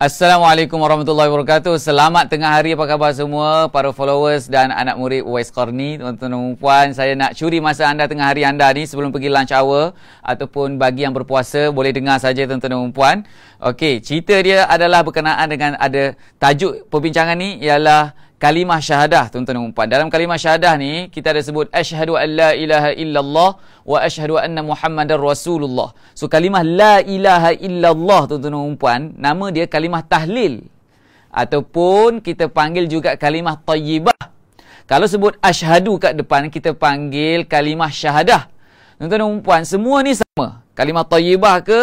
Assalamualaikum warahmatullahi wabarakatuh. Selamat tengah hari, apa khabar semua para followers dan anak murid Uwais Qarni. Tuan-tuan dan puan, saya nak curi masa anda tengah hari anda ni sebelum pergi lunch hour, ataupun bagi yang berpuasa boleh dengar saja tuan-tuan dan puan. Okey, cerita dia adalah berkenaan dengan ada tajuk perbincangan ni ialah kalimah syahadah tuan-tuan dan puan. Dalam kalimah syahadah ni kita ada sebut asyhadu an la ilaha illallah wa asyhadu anna muhammadar rasulullah. So kalimah la ilaha illallah tuan-tuan dan puan, nama dia kalimah tahlil ataupun kita panggil juga kalimah thayyibah. Kalau sebut asyhadu kat depan kita panggil kalimah syahadah. Tuan-tuan dan puan, semua ni sama. Kalimah thayyibah ke,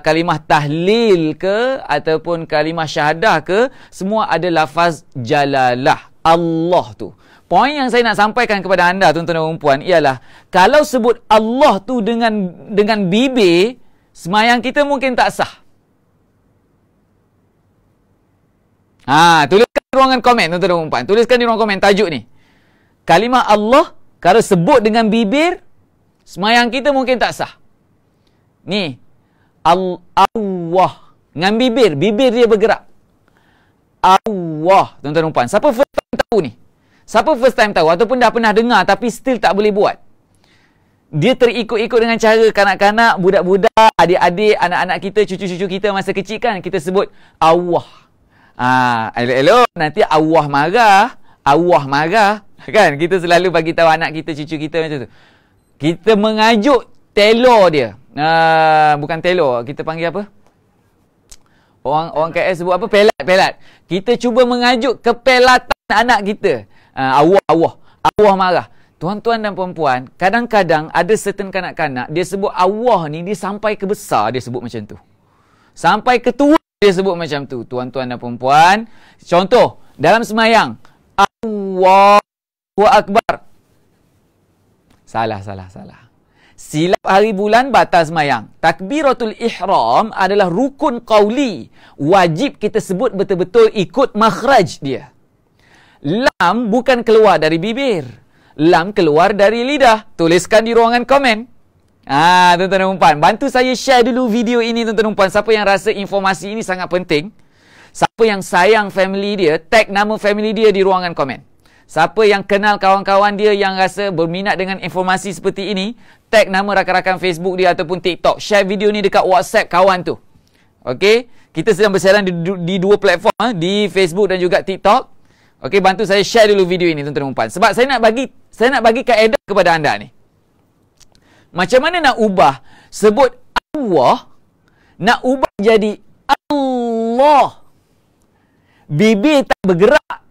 kalimah tahlil ke, ataupun kalimah syahadah ke, semua ada lafaz jalalah Allah tu. Poin yang saya nak sampaikan kepada anda tuan-tuan dan puan ialah kalau sebut Allah tu dengan bibir, semayang kita mungkin tak sah. Tuliskan di ruangan komen tuan-tuan dan puan. Tuliskan di ruangan komen tajuk ni. Kalimah Allah kalau sebut dengan bibir, semayang kita mungkin tak sah. Ni Allah dengan bibir dia bergerak. Allah tuan-tuan dan puan. Siapa first time tahu ni? Siapa first time tahu ataupun dah pernah dengar tapi still tak boleh buat? Dia terikut-ikut dengan cara kanak-kanak, budak-budak, adik-adik, anak-anak kita, cucu-cucu kita masa kecil kan kita sebut Allah. Elok-elok nanti Allah marah kan, kita selalu bagi tahu anak kita, cucu kita macam tu. Kita mengajuk telor dia. Bukan telor, kita panggil apa? Orang KS sebut apa? Pelat. Kita cuba mengajuk kepelatan anak kita. Allah marah. Tuan-tuan dan puan-puan, kadang-kadang ada certain kanak-kanak dia sebut Allah ni, dia sampai ke besar dia sebut macam tu. Sampai ke tua dia sebut macam tu. Tuan-tuan dan puan-puan, contoh dalam semayang, Allahu Akbar. Salah. Silap hari bulan batal semayang. Takbiratul ihram adalah rukun qauli. Wajib kita sebut betul-betul ikut makhraj dia. Lam bukan keluar dari bibir. Lam keluar dari lidah. Tuliskan di ruangan komen. Tuan-tuan dan puan, bantu saya share dulu video ini tuan-tuan dan puan. Siapa yang rasa informasi ini sangat penting, siapa yang sayang family dia, tag nama family dia di ruangan komen. Siapa yang kenal kawan-kawan dia yang rasa berminat dengan informasi seperti ini, tag nama rakan-rakan Facebook dia ataupun TikTok. Share video ni dekat WhatsApp kawan tu. Okey? Kita sedang bersiaran di dua platform, di Facebook dan juga TikTok. Okey, bantu saya share dulu video ini tuan-tuan dan puan. Sebab saya nak bagi kaedah kepada anda ni. Macam mana nak ubah sebut Allah, nak ubah jadi Allah. Bibir tak bergerak.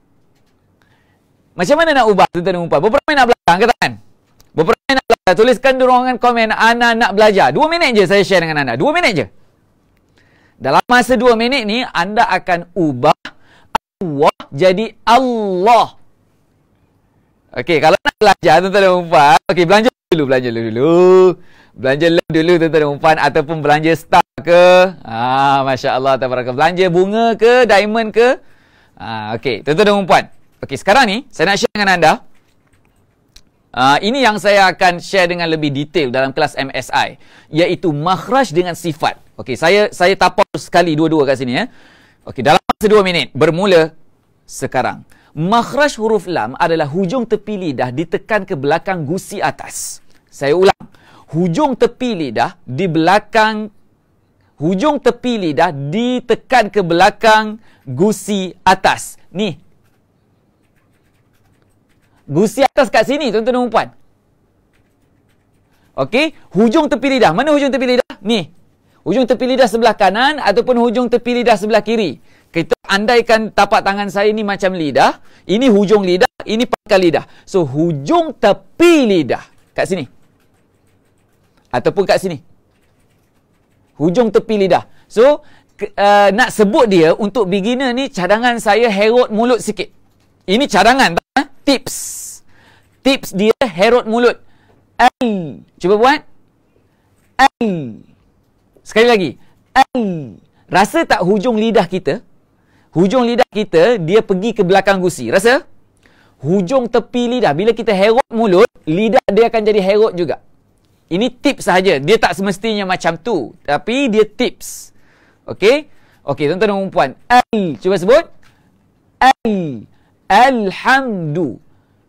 Macam mana nak ubah tuan-tuan dan puan? Berapa ramai nak belajar? Angkat tangan. Berapa ramai nak belajar? Tuliskan di ruangan komen, ana nak belajar. 2 minit je saya share dengan anda. 2 minit je. Dalam masa 2 minit ni, anda akan ubah Allah jadi Allah. Okey, kalau nak belajar tuan-tuan dan puan, okey, belanja dulu. Belanja dulu tuan-tuan dan puan, ataupun belanja star ke. Masya Allah, tabarakallah. Belanja bunga ke, diamond ke. Okey, tuan-tuan dan puan. Okey, sekarang ni saya nak share dengan anda. Ini yang saya akan share dengan lebih detail dalam kelas MSI, iaitu makhraj dengan sifat. Okey, saya tapau sekali dua-dua kat sini ya. Okey, dalam masa 2 minit bermula sekarang. Makhraj huruf lam adalah hujung tepi lidah ditekan ke belakang gusi atas. Saya ulang. Hujung tepi lidah di belakang, hujung tepi lidah ditekan ke belakang gusi atas. Ni. Gusi atas kat sini tuan-tuan dan puan. Okey, hujung tepi lidah. Mana hujung tepi lidah? Ni. Hujung tepi lidah sebelah kanan ataupun hujung tepi lidah sebelah kiri. Kita andaikan tapak tangan saya ni macam lidah, ini hujung lidah, ini pangkal lidah. So hujung tepi lidah kat sini. Ataupun kat sini. Hujung tepi lidah. So nak sebut dia untuk beginner ni, cadangan saya herot mulut sikit. Ini cadangan, tips. Tips dia herot mulut. Cuba buat. Sekali lagi. Rasa tak hujung lidah kita? Hujung lidah kita, dia pergi ke belakang gusi. Rasa? Hujung tepi lidah. Bila kita herot mulut, lidah dia akan jadi herot juga. Ini tips sahaja. Dia tak semestinya macam tu. Tapi dia tips. Okey? Okey, tuan-tuan dan puan. Cuba sebut. Alhamdu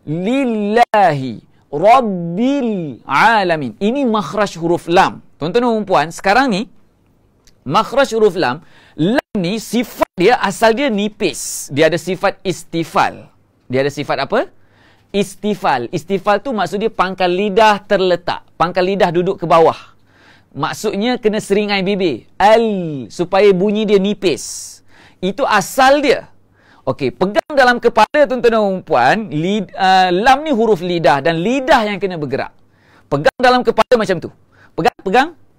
lillahi rabbil alamin. Ini makhraj huruf lam. Tuan-tuan dan puan, sekarang ni makhraj huruf lam ni sifat dia, asal dia nipis. Dia ada sifat istifal. Dia ada sifat apa? Istifal. Istifal tu maksud dia pangkal lidah terletak. Pangkal lidah duduk ke bawah. Maksudnya kena seringai bibir. Supaya bunyi dia nipis. Itu asal dia. Okey, pegang dalam kepala tuan-tuan dan puan, lam ni huruf lidah dan lidah yang kena bergerak. Pegang dalam kepala macam tu.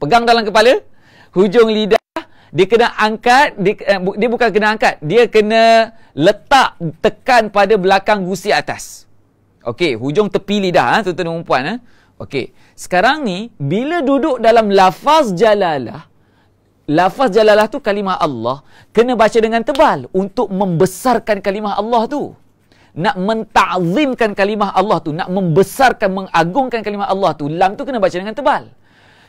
Pegang dalam kepala. Hujung lidah dia kena angkat, dia bukan kena angkat, dia kena letak, tekan pada belakang gusi atas. Okey, hujung tepi lidah, tuan-tuan dan puan. Okey, sekarang ni bila duduk dalam lafaz jalalah tu kalimah Allah, kena baca dengan tebal untuk membesarkan kalimah Allah tu. Nak menta'zimkan kalimah Allah tu, nak membesarkan, mengagungkan kalimah Allah tu, lam tu kena baca dengan tebal.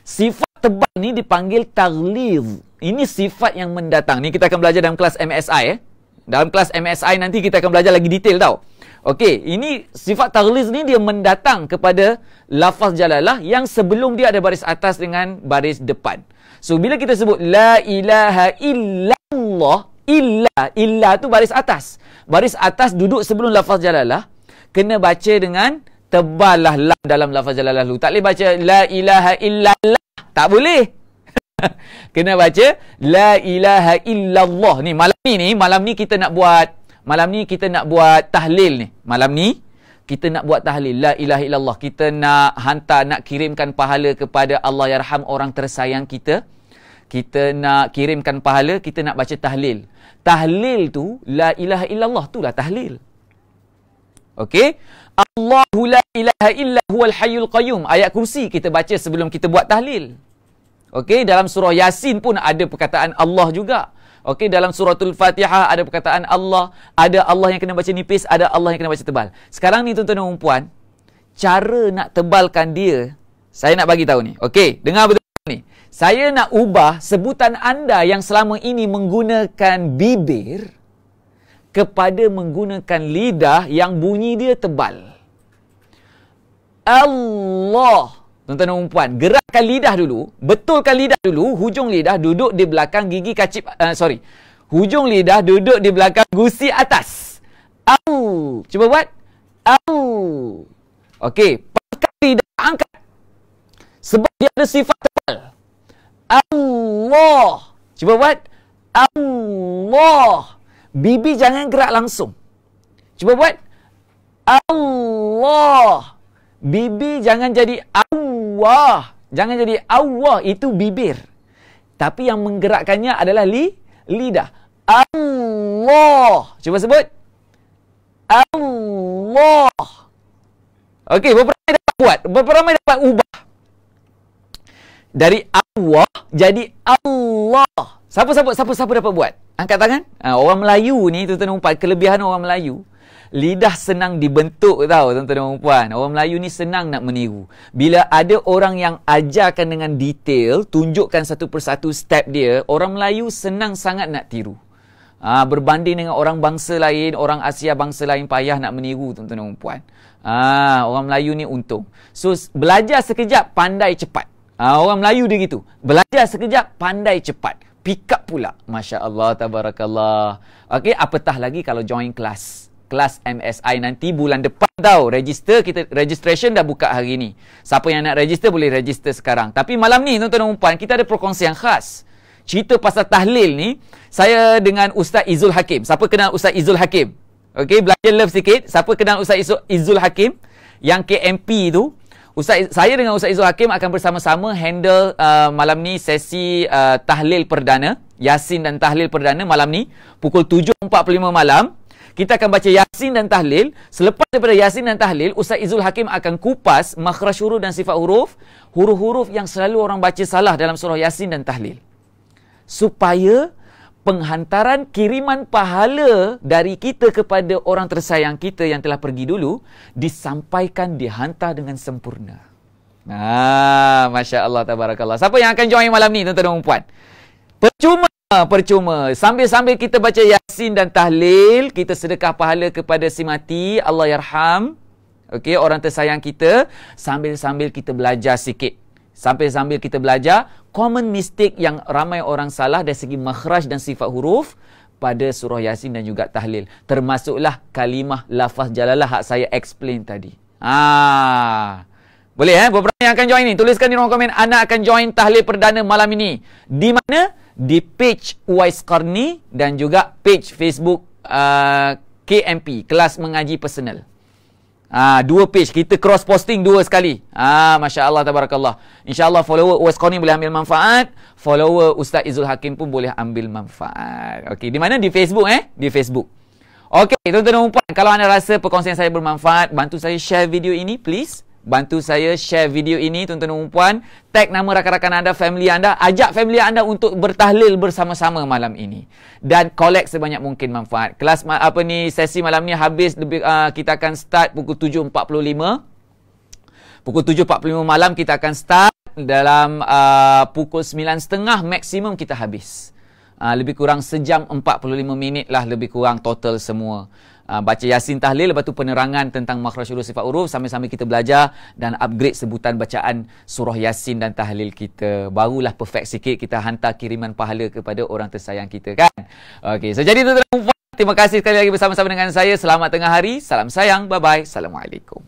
Sifat tebal ni dipanggil taghliz. Ini sifat yang mendatang. Ni kita akan belajar dalam kelas MSI. Dalam kelas MSI nanti kita akan belajar lagi detail tau. Okey, ini sifat taghliz ni dia mendatang kepada lafaz jalalah yang sebelum dia ada baris atas dengan baris depan. So bila kita sebut la ilaha illallah, illa tu baris atas. Baris atas duduk sebelum lafaz jalalah, kena baca dengan tebal lah lam dalam lafaz jalalah lu. Tak boleh baca la ilaha illallah. Tak boleh. Kena baca la ilaha illallah. Ni malam ni kita nak buat tahlil ni. Malam ni kita nak buat tahlil la ilaha illallah. Kita nak hantar, nak kirimkan pahala kepada Allah yarham orang tersayang kita. Kita nak kirimkan pahala, kita nak baca tahlil. Tahlil tu la ilaha illallah tu lah tahlil. Okey? Allahu la ilaha illa huwal hayyul qayyum. Ayat kursi kita baca sebelum kita buat tahlil. Okey, dalam surah Yasin pun ada perkataan Allah juga. Okey, dalam suratul Fatihah ada perkataan Allah, ada Allah yang kena baca nipis, ada Allah yang kena baca tebal. Sekarang ni tuan-tuan dan puan, cara nak tebalkan dia, saya nak bagi tahu ni. Okey, dengar betul ni. Saya nak ubah sebutan anda yang selama ini menggunakan bibir kepada menggunakan lidah yang bunyi dia tebal. Allah. Tuan-tuan dan puan, gerakkan lidah dulu, betulkan lidah dulu, hujung lidah duduk di belakang gigi kacip, hujung lidah duduk di belakang gusi atas. Au. Cuba buat. Au. Okey, pangkal lidah angkat. Sebab dia ada sifat tebal. Allah. Cuba buat. Allah. Bibi jangan gerak langsung. Cuba buat. Allah. Bibi jangan jadi Allah. Jangan jadi Allah. Itu bibir. Tapi yang menggerakkannya adalah lidah. Allah. Cuba sebut. Allah. Okey, berapa ramai dapat buat? Berapa ramai dapat ubah? Dari Allah jadi Allah. Siapa dapat buat? Angkat tangan. Orang Melayu ni, tuan-tuan dan puan, kelebihan orang Melayu, lidah senang dibentuk tau, tuan-tuan dan puan. Orang Melayu ni senang nak meniru. Bila ada orang yang ajarkan dengan detail, tunjukkan satu persatu step dia, orang Melayu senang sangat nak tiru. Berbanding dengan orang bangsa lain, orang Asia bangsa lain payah nak meniru, tuan-tuan dan puan. Orang Melayu ni untung. So, belajar sekejap, pandai cepat. Orang Melayu dia gitu. Belajar sekejap, pandai cepat. Pick up pula. Masya Allah, tabarakallah. Okey, apatah lagi kalau join kelas MSI nanti bulan depan tau. Registration dah buka hari ni. Siapa yang nak register boleh register sekarang. Tapi malam ni, tuan-tuan dan puan, kita ada perkongsian khas. Cerita pasal tahlil ni, saya dengan Ustaz Izzul Hakim. Siapa kenal Ustaz Izzul Hakim? Okey, belajar love sikit. Siapa kenal Ustaz Izzul Hakim? Yang KMP tu. Saya dengan Ustaz Izzul Hakim akan bersama-sama handle malam ni sesi tahlil perdana. Yasin dan tahlil perdana malam ni. Pukul 7.45 malam. Kita akan baca Yasin dan tahlil. Selepas daripada Yasin dan tahlil, Ustaz Izzul Hakim akan kupas makhraj huruf dan sifat huruf. Huruf-huruf yang selalu orang baca salah dalam surah Yasin dan tahlil. Supaya penghantaran kiriman pahala dari kita kepada orang tersayang kita yang telah pergi dulu disampaikan, dihantar dengan sempurna. Masya Allah, tabarakallah. Siapa yang akan join malam ni, tuan-tuan dan puan? Percuma percuma. Sambil-sambil kita baca Yasin dan tahlil, kita sedekah pahala kepada si mati, Allah yarham. Okey, orang tersayang kita. Sambil-sambil kita belajar sikit. Sambil-sambil kita belajar common mistake yang ramai orang salah dari segi makhraj dan sifat huruf pada surah Yasin dan juga tahlil. Termasuklah kalimah lafaz jalalah hak saya explain tadi. Boleh beberapa yang akan join ni, tuliskan di ruang komen anda akan join tahlil perdana malam ini. Di mana? Di page Uwais Qarni dan juga page Facebook KMP, Kelas Mengaji Personal. Dua page, kita cross posting dua sekali. Masya Allah, tabarakallah. InsyaAllah follower Uwais Qarni boleh ambil manfaat, follower Ustaz Izzul Hakim pun boleh ambil manfaat. Okey, di mana? Di Facebook Di Facebook. Okey, tuan-tuan dan puan, kalau anda rasa perkongsian saya bermanfaat, bantu saya share video ini please. Bantu saya share video ini, tuan-tuan dan puan. Tag nama rakan-rakan anda, family anda. Ajak family anda untuk bertahlil bersama-sama malam ini. Dan collect sebanyak mungkin manfaat. Kelas sesi malam ni habis lebih, kita akan start pukul 7.45. Pukul 7.45 malam kita akan start. Dalam pukul 9.30 maksimum kita habis. Lebih kurang sejam 45 minit lah lebih kurang total semua. Baca Yasin tahlil, lepas tu penerangan tentang makhraj huruf sifat huruf, sambil-sambil kita belajar dan upgrade sebutan bacaan surah Yasin dan tahlil kita. Barulah perfect sikit kita hantar kiriman pahala kepada orang tersayang kita kan. Okey, so jadi tuan-tuan, terima kasih sekali lagi bersama-sama dengan saya. Selamat tengah hari, salam sayang, bye bye, assalamualaikum.